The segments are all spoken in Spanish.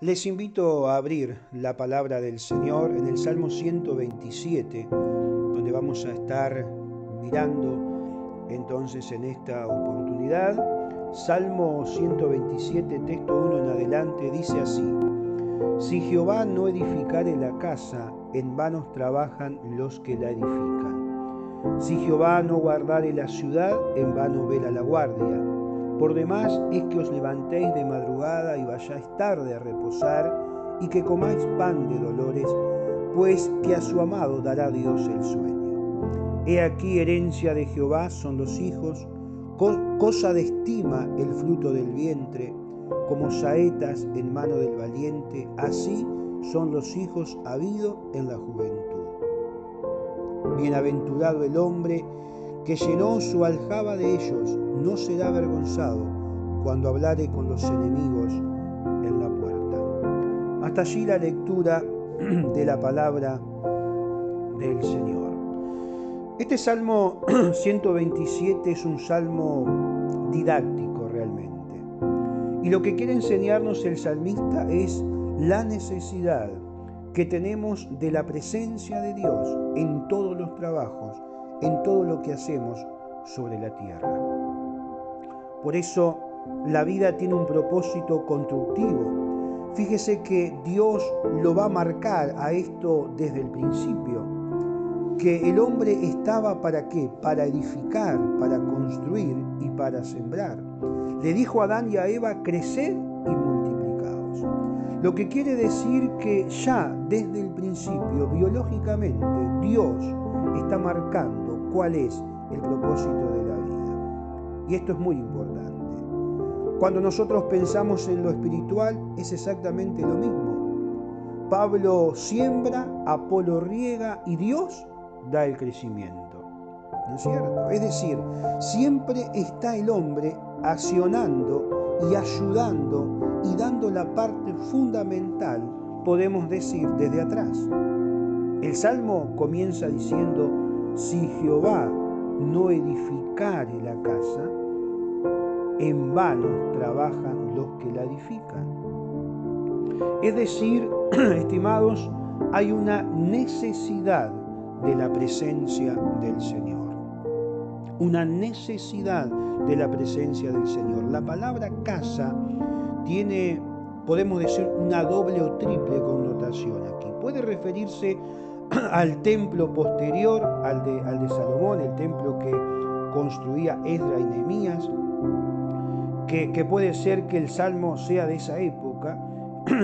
Les invito a abrir la palabra del Señor en el Salmo 127, donde vamos a estar mirando entonces en esta oportunidad. Salmo 127, texto 1 en adelante, dice así: Si Jehová no edificare la casa, en vano trabajan los que la edifican. Si Jehová no guardare la ciudad, en vano vela la guardia. Por demás es que os levantéis de madrugada y vayáis tarde a reposar, y que comáis pan de dolores, pues que a su amado dará Dios el sueño. He aquí herencia de Jehová son los hijos, cosa de estima el fruto del vientre, como saetas en mano del valiente, así son los hijos habido en la juventud. Bienaventurado el hombre que llenó su aljaba de ellos, no será avergonzado cuando hablare con los enemigos en la puerta. Hasta allí la lectura de la palabra del Señor. Este Salmo 127 es un salmo didáctico realmente. Y lo que quiere enseñarnos el salmista es la necesidad que tenemos de la presencia de Dios en todos los trabajos, en todo lo que hacemos sobre la tierra. Por eso la vida tiene un propósito constructivo. Fíjese que Dios lo va a marcar a esto desde el principio, que el hombre estaba ¿para qué? Para edificar, para construir y para sembrar. Le dijo a Adán y a Eva: creced y multiplicaos. Lo que quiere decir que ya desde el principio, biológicamente, Dios está marcando cuál es el propósito de la vida. Y esto es muy importante. Cuando nosotros pensamos en lo espiritual, es exactamente lo mismo. Pablo siembra, Apolo riega y Dios da el crecimiento. ¿No es cierto? Es decir, siempre está el hombre accionando y ayudando y dando la parte fundamental, podemos decir, desde atrás. El Salmo comienza diciendo: si Jehová no edificare la casa, en vano trabajan los que la edifican. Es decir, estimados, hay una necesidad de la presencia del Señor. Una necesidad de la presencia del Señor. La palabra casa tiene, podemos decir, una doble o triple connotación aquí. Puede referirse al templo posterior, al de Salomón, el templo que construía Esdras y Nehemías, que puede ser que el Salmo sea de esa época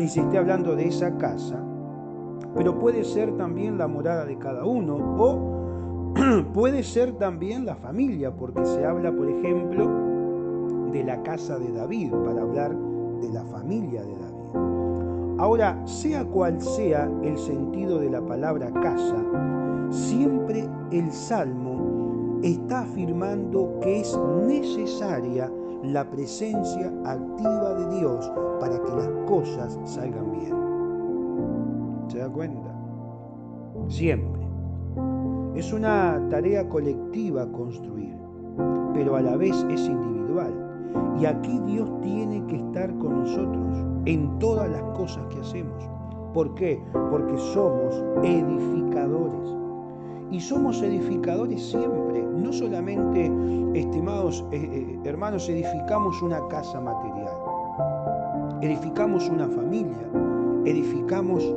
y se esté hablando de esa casa, pero puede ser también la morada de cada uno, o puede ser también la familia, porque se habla, por ejemplo, de la casa de David, para hablar de la familia de David. Ahora, sea cual sea el sentido de la palabra casa, siempre el Salmo está afirmando que es necesaria la presencia activa de Dios para que las cosas salgan bien. ¿Se da cuenta? Siempre. Es una tarea colectiva construir, pero a la vez es individual. Y aquí Dios tiene que estar con nosotros en todas las cosas que hacemos. ¿Por qué? Porque somos edificadores. Y somos edificadores siempre. No solamente, estimados hermanos, edificamos una casa material. Edificamos una familia. Edificamos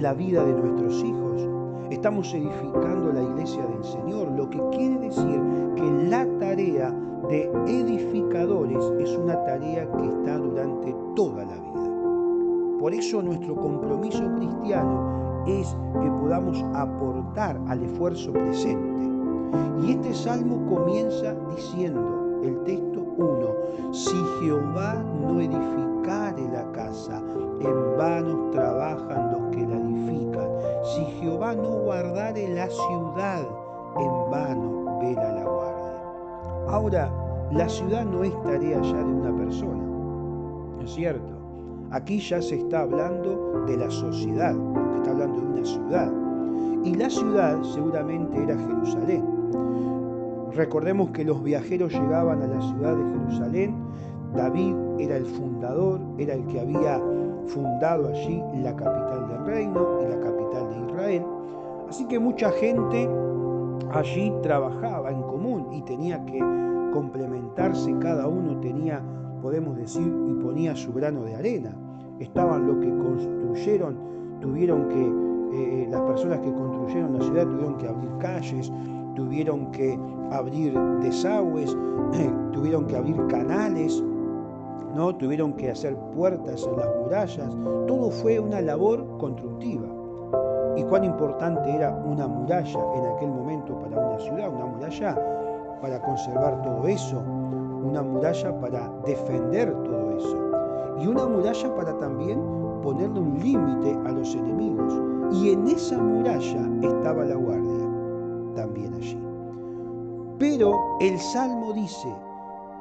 la vida de nuestros hijos. Estamos edificando la iglesia del Señor. Lo que quiere decir que la tarea de edificadores es una tarea que está durante toda la vida. Por eso nuestro compromiso cristiano es que podamos aportar al esfuerzo presente. Y este salmo comienza diciendo, el texto 1, si Jehová no edificare la casa, en vano trabajan los que la edifican. Si Jehová no guardare la ciudad, en vano vela la guardia. Ahora, la ciudad no es tarea ya de una persona, ¿no es cierto? Aquí ya se está hablando de la sociedad, porque está hablando de una ciudad. Y la ciudad seguramente era Jerusalén. Recordemos que los viajeros llegaban a la ciudad de Jerusalén. David era el fundador, era el que había fundado allí la capital del reino y la capital de Israel. Así que mucha gente allí trabajaba en común y tenía que complementarse, cada uno tenía, podemos decir, y ponía su grano de arena. Estaban los que construyeron, tuvieron que, las personas que construyeron la ciudad tuvieron que abrir calles, tuvieron que abrir desagües, tuvieron que abrir canales, ¿no? Tuvieron que hacer puertas en las murallas. Todo fue una labor constructiva. Y cuán importante era una muralla en aquel momento para una ciudad, una muralla para conservar todo eso, una muralla para defender todo eso, y una muralla para también ponerle un límite a los enemigos. Y en esa muralla estaba la guardia, también allí. Pero el Salmo dice,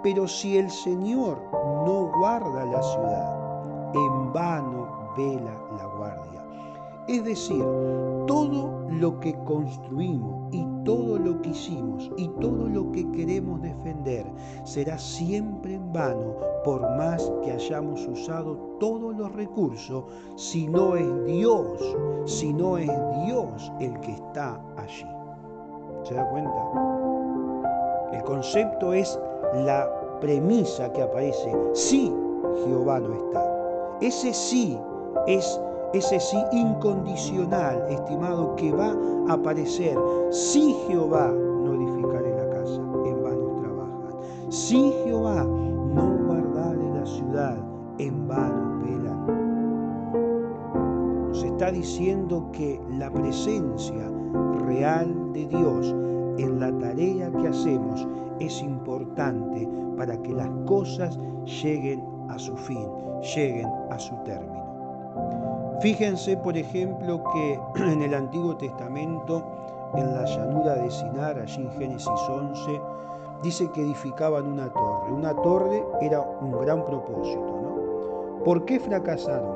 pero si el Señor no guarda la ciudad, en vano vela la guardia. Es decir, todo lo que construimos y todo lo que hicimos y todo lo que queremos defender será siempre en vano, por más que hayamos usado todos los recursos, si no es Dios el que está allí. ¿Se da cuenta? El concepto es la premisa que aparece. Sí, Jehová no está. Ese sí es ese sí incondicional, estimado, que va a aparecer. Si Jehová no edificare la casa, en vano trabajan. Si Jehová no guardare la ciudad, en vano velan. Nos está diciendo que la presencia real de Dios en la tarea que hacemos es importante para que las cosas lleguen a su fin, lleguen a su término. Fíjense, por ejemplo, que en el Antiguo Testamento, en la llanura de Sinar, allí en Génesis 11, dice que edificaban una torre. Una torre era un gran propósito, ¿no? ¿Por qué fracasaron?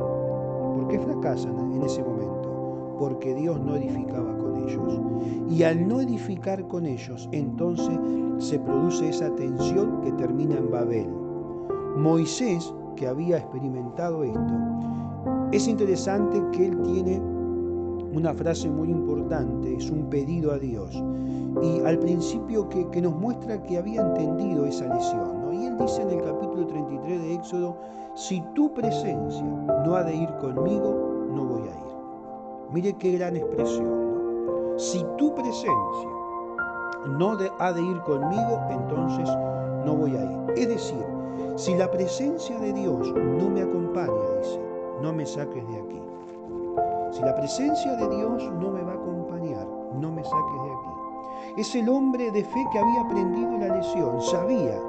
¿Por qué fracasan en ese momento? Porque Dios no edificaba con ellos. Y al no edificar con ellos, entonces se produce esa tensión que termina en Babel. Moisés, que había experimentado esto, es interesante que él tiene una frase muy importante, es un pedido a Dios. Y al principio que nos muestra que había entendido esa lección, ¿no? Y él dice en el capítulo 33 de Éxodo, si tu presencia no ha de ir conmigo, no voy a ir. Mire qué gran expresión, ¿no? Si tu presencia no ha de ir conmigo, entonces no voy a ir. Es decir, si la presencia de Dios no me acompaña, dice, no me saques de aquí. Si la presencia de Dios no me va a acompañar, no me saques de aquí. Es el hombre de fe que había aprendido la lección, sabía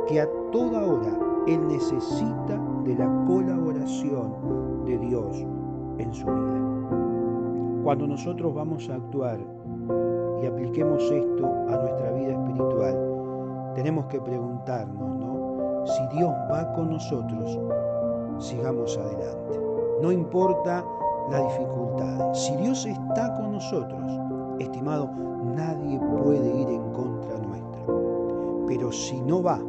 que a toda hora él necesita de la colaboración de Dios en su vida. Cuando nosotros vamos a actuar y apliquemos esto a nuestra vida espiritual, tenemos que preguntarnos, ¿no? Si Dios va con nosotros, sigamos adelante. No importa las dificultades. Si Dios está con nosotros, estimado, nadie puede ir en contra nuestra. Pero si no va,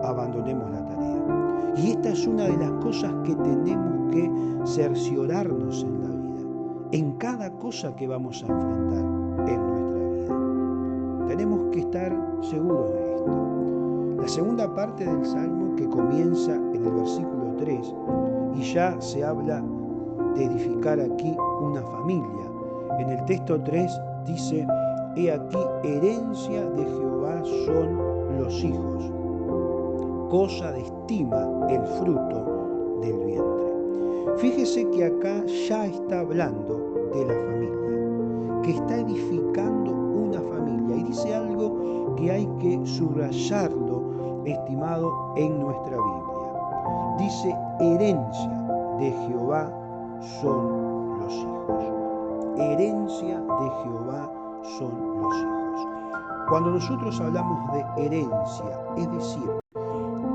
abandonemos la tarea. Y esta es una de las cosas que tenemos que cerciorarnos en la vida, en cada cosa que vamos a enfrentar en nuestra vida. Tenemos que estar seguros de esto. La segunda parte del Salmo, que comienza en el versículo 3, y ya se habla de edificar aquí una familia. En el texto 3 dice, he aquí, herencia de Jehová son los hijos, cosa de estima el fruto del vientre. Fíjese que acá ya está hablando de la familia, que está edificando una familia, y dice algo que hay que subrayarlo, estimado, en nuestra Biblia. Dice, herencia de Jehová son los hijos. Herencia de Jehová son los hijos. Cuando nosotros hablamos de herencia, es decir,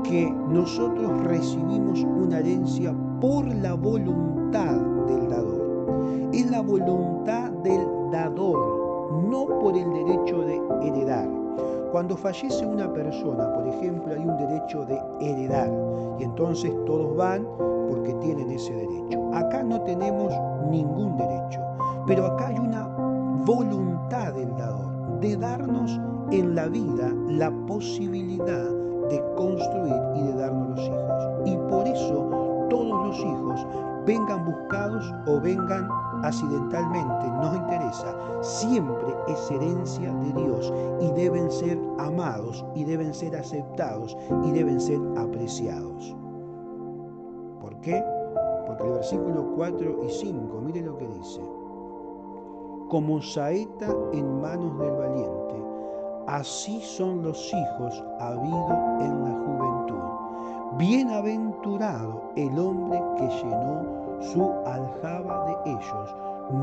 que nosotros recibimos una herencia por la voluntad del dador. Es la voluntad del dador, no por el derecho de heredar. Cuando fallece una persona, por ejemplo, hay un derecho de heredar y entonces todos van porque tienen ese derecho. Acá no tenemos ningún derecho, pero acá hay una voluntad del dador de darnos en la vida la posibilidad de construir y de darnos los hijos. Y por eso todos los hijos, vengan buscados o vengan accidentalmente, no interesa, siempre es herencia de Dios y deben ser amados y deben ser aceptados y deben ser apreciados. ¿Por qué? Porque el versículo 4 y 5, mire lo que dice: como saeta en manos del valiente, así son los hijos habido en la juventud. Bienaventurado el hombre que llenó su aljaba de ellos,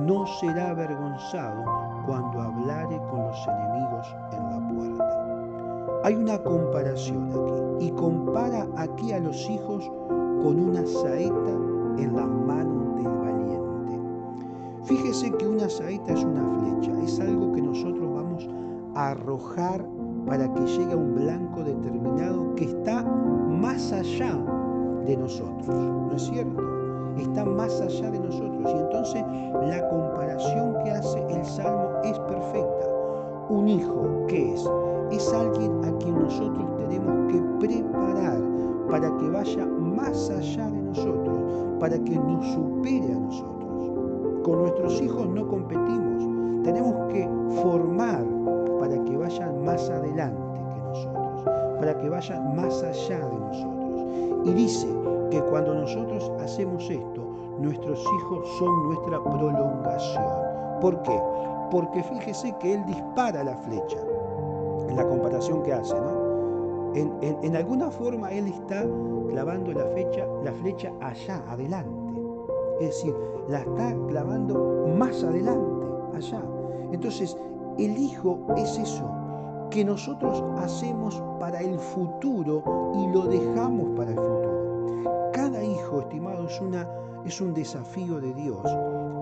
no será avergonzado cuando hablare con los enemigos en la puerta. Hay una comparación aquí, y compara aquí a los hijos con una saeta en las manos del valiente. Fíjese que una saeta es una flecha, es algo que nosotros vamos a arrojar para que llegue a un blanco determinado que está más allá de nosotros, ¿no es cierto? Está más allá de nosotros. Y entonces la comparación que hace el Salmo es perfecta. Un hijo, ¿qué es? Es alguien a quien nosotros tenemos que preparar para que vaya más allá de nosotros, para que nos supere a nosotros. Con nuestros hijos no competimos, tenemos que formar para que vayan más adelante que nosotros, para que vayan más allá de nosotros. Y dice que cuando nosotros hacemos esto, nuestros hijos son nuestra prolongación. ¿Por qué? Porque fíjese que él dispara la flecha, en la comparación que hace, ¿no? En alguna forma él está clavando la flecha allá, adelante. Es decir, la está clavando más adelante, allá. Entonces, el hijo es eso que nosotros hacemos para el futuro y lo dejamos para el futuro. Cada hijo, estimado, es un desafío de Dios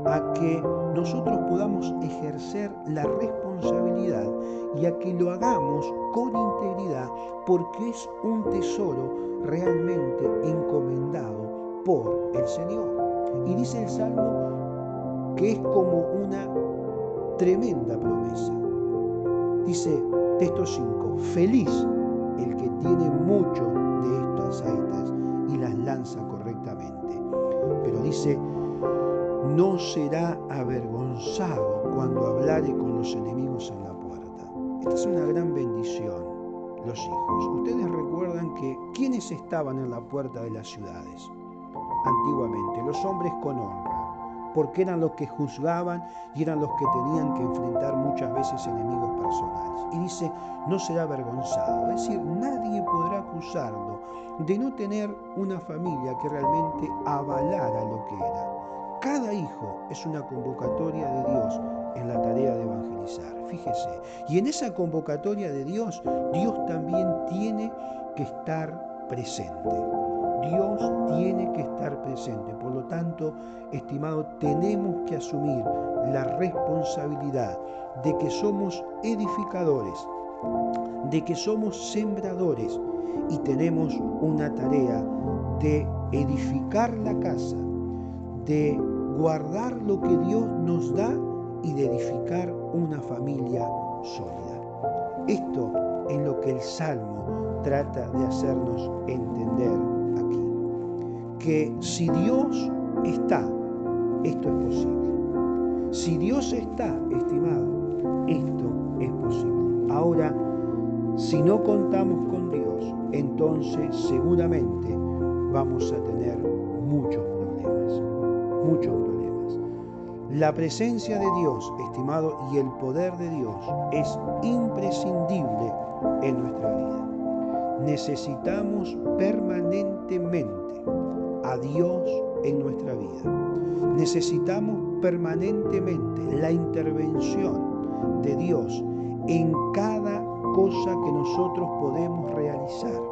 a que nosotros podamos ejercer la responsabilidad y a que lo hagamos con integridad, porque es un tesoro realmente encomendado por el Señor. Y dice el Salmo que es como una tremenda promesa. Dice, texto 5, feliz el que tiene mucho de estas saetas y las lanza correctamente. Pero dice, no será avergonzado cuando hablare con los enemigos en la puerta. Esta es una gran bendición, los hijos. Ustedes recuerdan que ¿quiénes estaban en la puerta de las ciudades? Antiguamente, los hombres con honra, porque eran los que juzgaban y eran los que tenían que enfrentar muchas veces enemigos personales. Y dice, no será avergonzado, es decir, nadie podrá acusarlo de no tener una familia que realmente avalara lo que era. Cada hijo es una convocatoria de Dios en la tarea de evangelizar, fíjese. Y en esa convocatoria de Dios, Dios también tiene que estar presente. Dios tiene que estar presente. Por lo tanto, estimado, tenemos que asumir la responsabilidad de que somos edificadores, de que somos sembradores y tenemos una tarea de edificar la casa, de guardar lo que Dios nos da y de edificar una familia sólida. Esto es lo que el Salmo trata de hacernos entender aquí. Que si Dios está, esto es posible. Si Dios está, estimado, esto es posible. Ahora, si no contamos con Dios, entonces seguramente vamos a tener muchos problemas. Muchos problemas. La presencia de Dios, estimado, y el poder de Dios es imprescindible en nuestra vida. Necesitamos permanentemente a Dios en nuestra vida. Necesitamos permanentemente la intervención de Dios en cada cosa que nosotros podemos realizar.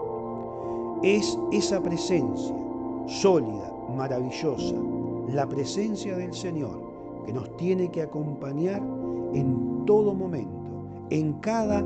Es esa presencia sólida, maravillosa, la presencia del Señor que nos tiene que acompañar en todo momento, en cada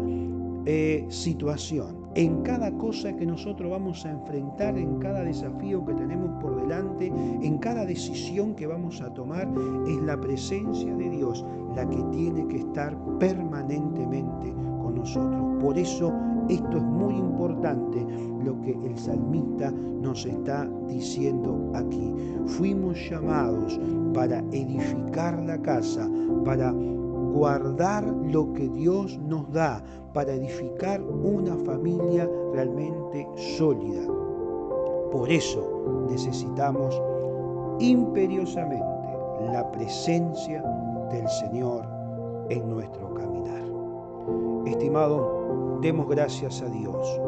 situación, en cada cosa que nosotros vamos a enfrentar, en cada desafío que tenemos por delante, en cada decisión que vamos a tomar, es la presencia de Dios la que tiene que estar permanentemente con nosotros. Por eso esto es muy importante lo que el salmista nos está diciendo aquí. Fuimos llamados para edificar la casa, para guardar lo que Dios nos da, para edificar una familia realmente sólida. Por eso necesitamos imperiosamente la presencia del Señor en nuestro caminar. Estimado, demos gracias a Dios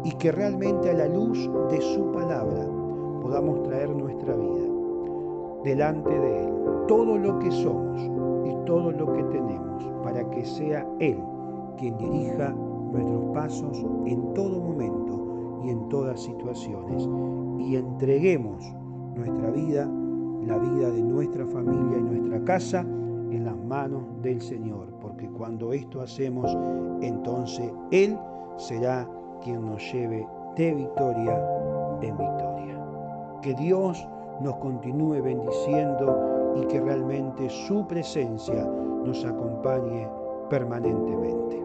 y que realmente a la luz de su palabra podamos traer nuestra vida delante de Él, todo lo que somos y todo lo que tenemos, para que sea Él quien dirija nuestros pasos en todo momento y en todas situaciones, y entreguemos nuestra vida, la vida de nuestra familia y nuestra casa en las manos del Señor, porque cuando esto hacemos, entonces Él será quien nos lleve de victoria en victoria. Que Dios nos continúe bendiciendo y que realmente su presencia nos acompañe permanentemente.